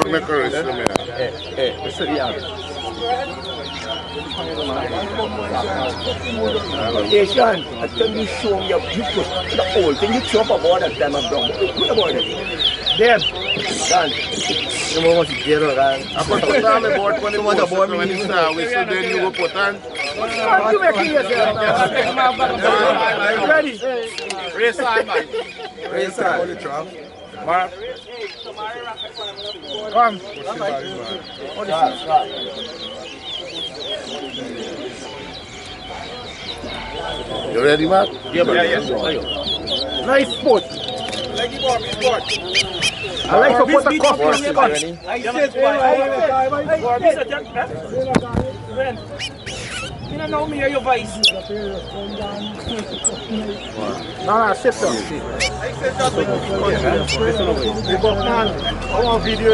make a rest for me. This is the other. Asian, I tell you, show me you put the whole thing, you chop about that time of brown. Put about it. There. Done. You want to get it, man. I put the board when you start whistle, then you go put on. You make it yourself. Ready? Race on, man. Race on. Mark. Come. You ready, Mark? Yeah, nice sport. I like to put the coffee on your gun. You don't know me or your voice. No, sit down. I want video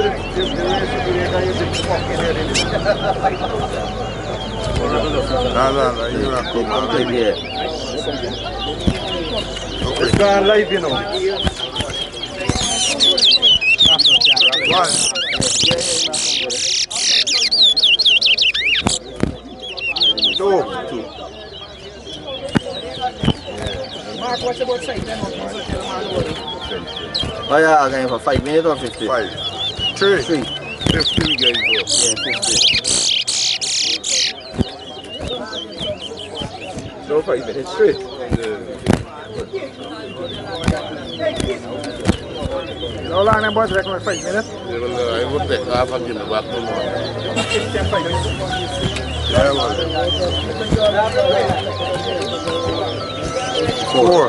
No, you're not coming. It's going live, you know. One. Two. Mark, what's about side then? Oh yeah, again for 5 minutes or 50? 5. 3. 3. 50 we get go. Yeah, 50. No 5 minutes straight. How long them boys reckon 5 minutes? I will take half and give me back to more. Yeah, man. 4.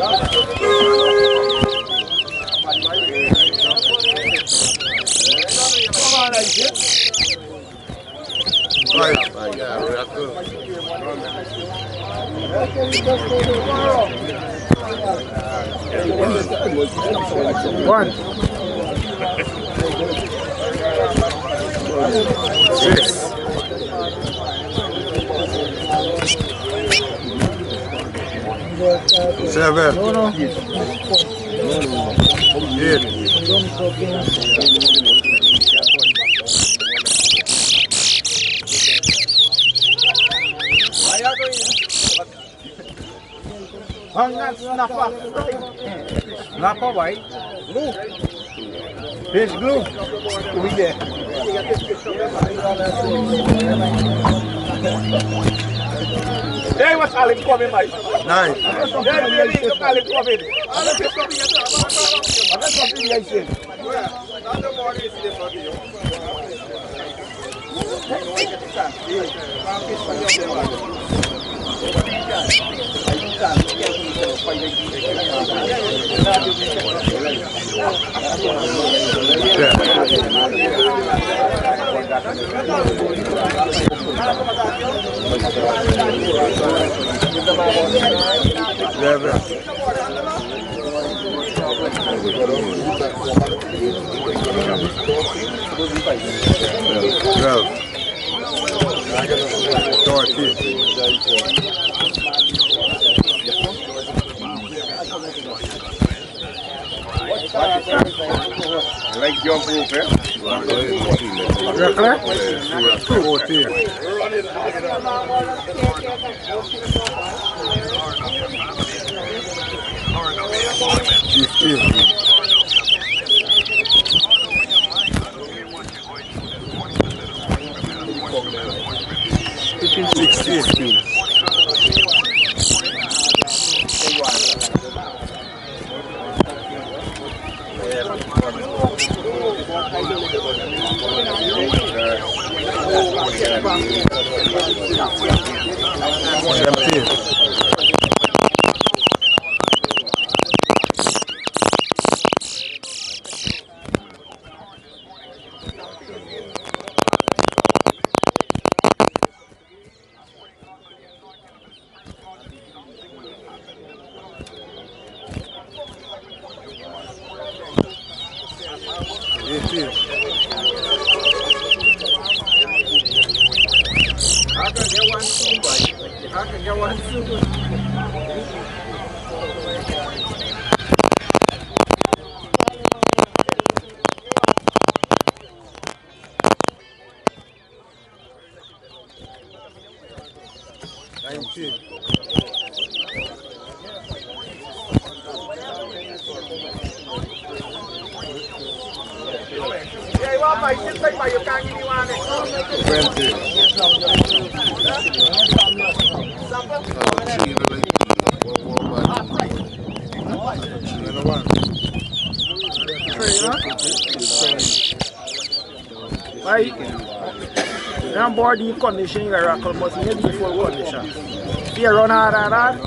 Five. Yeah, we're good. 1. 6. 7. 8. 'Snapper white. Glue. Fish glue. We there. Hey, what's Alim coming, mate? 9. Hey, really, look Alim coming. Alim is coming. I'm coming, I say. Like jump rope, eh? You're clear? 14. 16. 17. 18. I can get one soon, boy. I can get one soon. you can't give me one. Right? I'm bored in condition, you rackle, but maybe full condition. If you run hard,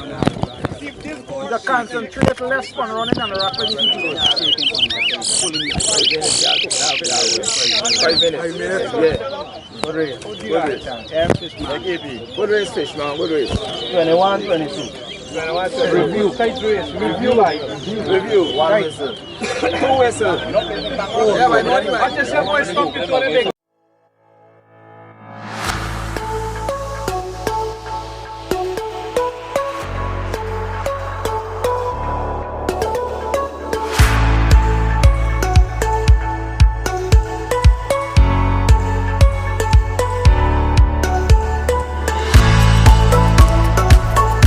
you can concentrate less on running and rackle if you do it. 5 minutes. 5 minutes? Yeah. Good race. Good race. Good race, fish, man. Good race. 21, 22. 21, 22. Review. Tight race. Review like. Review. One whistle. 2 whistles. Yeah, but I just say boy stop it for the leg.